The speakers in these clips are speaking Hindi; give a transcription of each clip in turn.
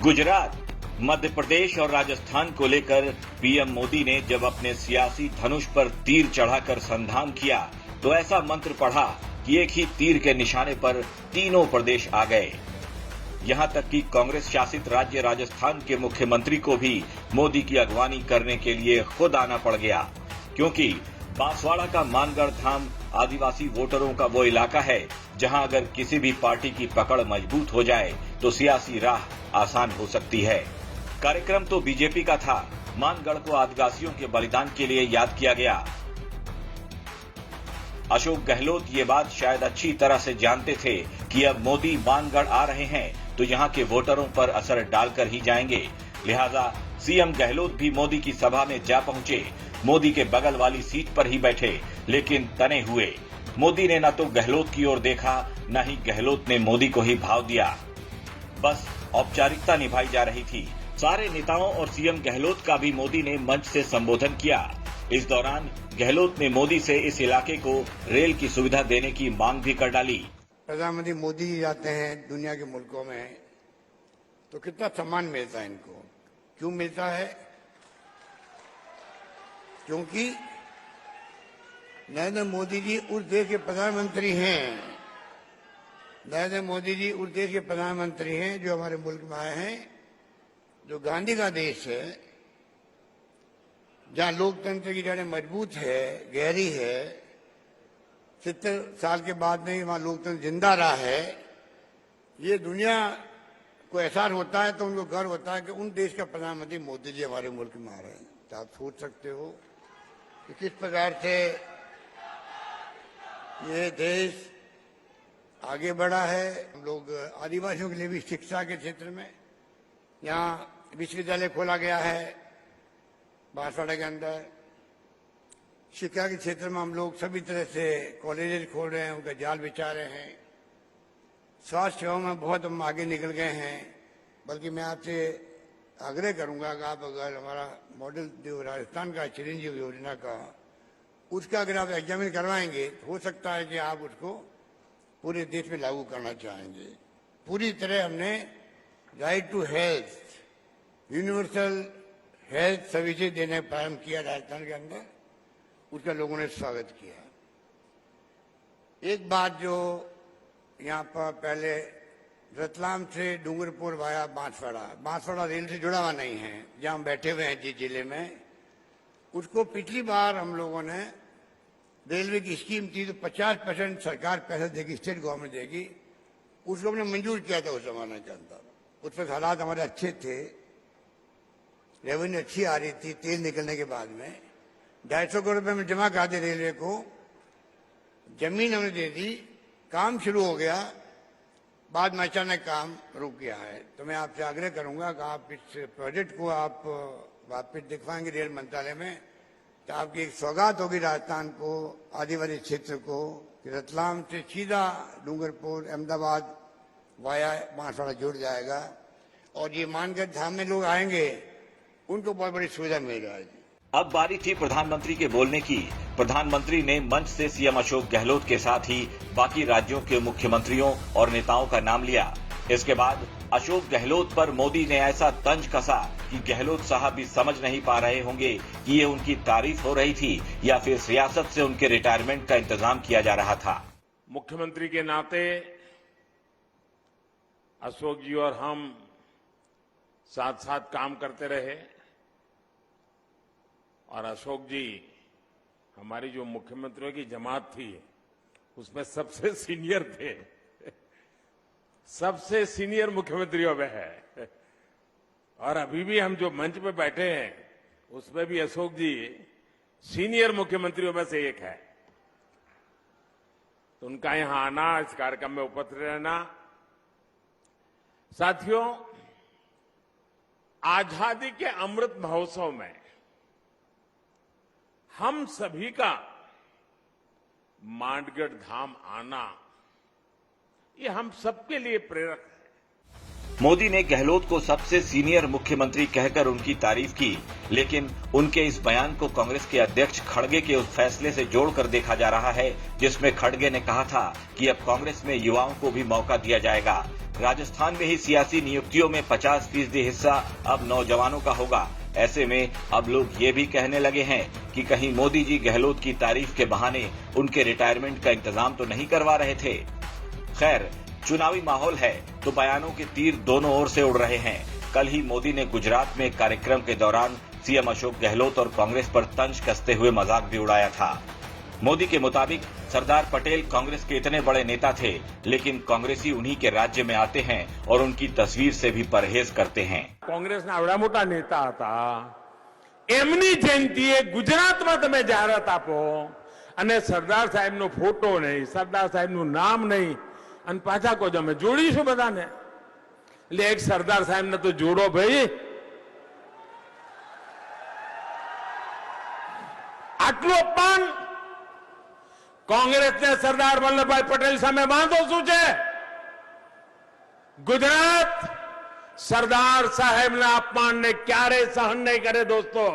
गुजरात, मध्य प्रदेश और राजस्थान को लेकर पीएम मोदी ने जब अपने सियासी धनुष पर तीर चढ़ाकर संधान किया तो ऐसा मंत्र पढ़ा कि एक ही तीर के निशाने पर तीनों प्रदेश आ गए। यहां तक कि कांग्रेस शासित राज्य राजस्थान के मुख्यमंत्री को भी मोदी की अगवानी करने के लिए खुद आना पड़ गया, क्योंकि बांसवाड़ा का मानगढ़ धाम आदिवासी वोटरों का वो इलाका है जहां अगर किसी भी पार्टी की पकड़ मजबूत हो जाए तो सियासी राह आसान हो सकती है। कार्यक्रम तो बीजेपी का था, मानगढ़ को आदिवासियों के बलिदान के लिए याद किया गया। अशोक गहलोत ये बात शायद अच्छी तरह से जानते थे कि अब मोदी मानगढ़ आ रहे हैं तो यहां के वोटरों पर असर डालकर ही जाएंगे। लिहाजा सीएम गहलोत भी मोदी की सभा में जा पहुंचे, मोदी के बगल वाली सीट पर ही बैठे, लेकिन तने हुए। मोदी ने न तो गहलोत की ओर देखा, न ही गहलोत ने मोदी को ही भाव दिया। बस औपचारिकता निभाई जा रही थी। सारे नेताओं और सीएम गहलोत का भी मोदी ने मंच से संबोधन किया। इस दौरान गहलोत ने मोदी से इस इलाके को रेल की सुविधा देने की मांग भी कर डाली। प्रधानमंत्री मोदी जी जाते हैं दुनिया के मुल्कों में तो कितना सम्मान मिलता है इनको। क्यों मिलता है? क्योंकि नरेंद्र मोदी जी उस देश के प्रधानमंत्री हैं। नरेंद्र मोदी जी उस देश के प्रधानमंत्री हैं जो हमारे मुल्क में आए हैं, जो गांधी का देश है, जहां लोकतंत्र की जड़ें मजबूत है, गहरी है। 70 साल के बाद में वहां लोकतंत्र जिंदा रहा है। ये दुनिया को एहसास होता है तो उनको गर्व होता है कि उन देश का प्रधानमंत्री मोदी जी हमारे मुल्क में आ रहे हैं। तो आप सोच सकते हो कि किस प्रकार से ये देश आगे बढ़ा है। हम लोग आदिवासियों के लिए भी शिक्षा के क्षेत्र में यहाँ विश्वविद्यालय खोला गया है बांसवाड़ा के अंदर। शिक्षा के क्षेत्र में हम लोग सभी तरह से कॉलेजेस खोल रहे हैं, उनका जाल बिछा रहे हैं। स्वास्थ्य सेवा में बहुत हम आगे निकल गए हैं। बल्कि मैं आपसे आग्रह करूंगा कि आप अगर हमारा मॉडल जो राजस्थान का चिरंजीव योजना का, उसका अगर आप एग्जामिन करवाएंगे तो हो सकता है कि आप उसको पूरे देश में लागू करना चाहेंगे। पूरी तरह हमने right to health, universal health services देने का प्रारंभ किया राजस्थान के अंदर। उसका लोगों ने स्वागत किया। एक बात जो यहाँ पर पहले रतलाम से डूंगरपुर वाया बांसवाड़ा रेल से जुड़ा हुआ नहीं है, जहाँ हम बैठे हुए हैं जिस जिले में, उसको पिछली बार हम लोगों ने रेलवे की स्कीम थी तो 50% सरकार पैसा देगी, स्टेट गवर्नमेंट देगी। उसको हमने मंजूर किया था उस जमाने के अंदर। उस पर हालात हमारे अच्छे थे, रेवेन्यू अच्छी आ रही थी। तेल निकलने के बाद में 250 करोड़ रुपये में जमा करा दिए रेलवे को, जमीन हमने दे दी, काम शुरू हो गया। बाद में अचानक काम रुक गया है। तो मैं आपसे आग्रह करूंगा कि आप इस प्रोजेक्ट को आप वापस दिखवाएंगे रेल मंत्रालय में, तो आपकी एक सौगात होगी राजस्थान को, आदिवासी क्षेत्र को, कि रतलाम से सीधा डूंगरपुर अहमदाबाद वाया बांसवाड़ा जुड़ जाएगा। और ये मानगढ़ धाम में लोग आएंगे, उनको बहुत बड़ी सुविधा मिल जाएगी। अब बारी थी प्रधानमंत्री के बोलने की। प्रधानमंत्री ने मंच से सीएम अशोक गहलोत के साथ ही बाकी राज्यों के मुख्यमंत्रियों और नेताओं का नाम लिया। इसके बाद अशोक गहलोत पर मोदी ने ऐसा तंज कसा कि गहलोत साहब भी समझ नहीं पा रहे होंगे कि ये उनकी तारीफ हो रही थी या फिर सियासत से उनके रिटायरमेंट का इंतजाम किया जा रहा था। मुख्यमंत्री के नाते अशोक जी और हम साथ साथ काम करते रहे और अशोक जी हमारी जो मुख्यमंत्रियों की जमात थी उसमें सबसे सीनियर थे, सबसे सीनियर मुख्यमंत्रियों में है। और अभी भी हम जो मंच पे बैठे हैं उसमें भी अशोक जी सीनियर मुख्यमंत्रियों में से एक है। तो उनका यहां आना, इस कार्यक्रम में उपस्थित रहना। साथियों, आजादी के अमृत महोत्सव में हम सभी का मानगढ़ धाम आना, ये हम सबके लिए प्रेरक है। मोदी ने गहलोत को सबसे सीनियर मुख्यमंत्री कहकर उनकी तारीफ की, लेकिन उनके इस बयान को कांग्रेस के अध्यक्ष खड़गे के उस फैसले से जोड़कर देखा जा रहा है जिसमें खड़गे ने कहा था कि अब कांग्रेस में युवाओं को भी मौका दिया जाएगा। राजस्थान में ही सियासी नियुक्तियों में 50% हिस्सा अब नौजवानों का होगा। ऐसे में अब लोग ये भी कहने लगे हैं कि कहीं मोदी जी गहलोत की तारीफ के बहाने उनके रिटायरमेंट का इंतजाम तो नहीं करवा रहे थे। खैर, चुनावी माहौल है तो बयानों के तीर दोनों ओर से उड़ रहे हैं। कल ही मोदी ने गुजरात में एक कार्यक्रम के दौरान सीएम अशोक गहलोत और कांग्रेस पर तंज कसते हुए मजाक भी उड़ाया था। मोदी के मुताबिक सरदार पटेल कांग्रेस के इतने बड़े नेता थे, लेकिन कांग्रेसी उन्हीं के राज्य में आते हैं और उनकी तस्वीर से भी परहेज करते हैं। कांग्रेस आवड़ा मोटा नेता था, एमनी जयंतीए गुजरातમાં તમે જાહેરાત આપો અને સરદાર સાહેબનો ફોટો નહીં, સરદાર સાહેબનું નામ નહીં અને પાછા કહો અમે જોડીશું બધાને। એટલે એક સરદાર સાહેબને તો જોડો ભાઈ। આટલું અપમાન કોંગ્રેસને સરદાર વલ્લભભાઈ પટેલ સામે વાંધો શું છે? ગુજરાત સરદાર સાહેબના અપમાનને ક્યારેય સહન નહીં કરે दोस्तों।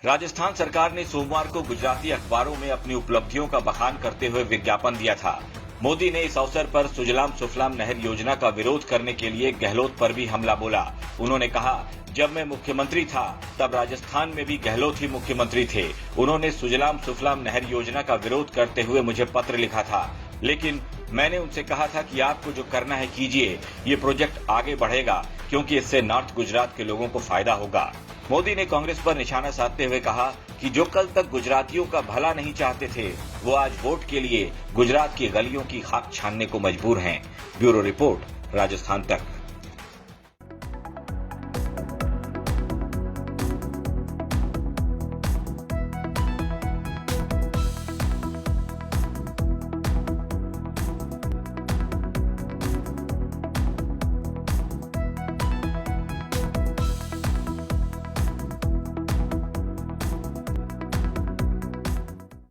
राजस्थान सरकार ने सोमवार को गुजराती अखबारों में अपनी उपलब्धियों का बखान करते हुए विज्ञापन दिया था। मोदी ने इस अवसर पर सुजलाम सुफलाम नहर योजना का विरोध करने के लिए गहलोत पर भी हमला बोला। उन्होंने कहा, जब मैं मुख्यमंत्री था तब राजस्थान में भी गहलोत ही मुख्यमंत्री थे। उन्होंने सुजलाम सुफलाम नहर योजना का विरोध करते हुए मुझे पत्र लिखा था, लेकिन मैंने उनसे कहा था कि आपको जो करना है कीजिए, ये प्रोजेक्ट आगे बढ़ेगा क्योंकि इससे नॉर्थ गुजरात के लोगों को फायदा होगा। मोदी ने कांग्रेस पर निशाना साधते हुए कहा कि जो कल तक गुजरातियों का भला नहीं चाहते थे, वो आज वोट के लिए गुजरात की गलियों की खाक छानने को मजबूर हैं। ब्यूरो रिपोर्ट, राजस्थान तक।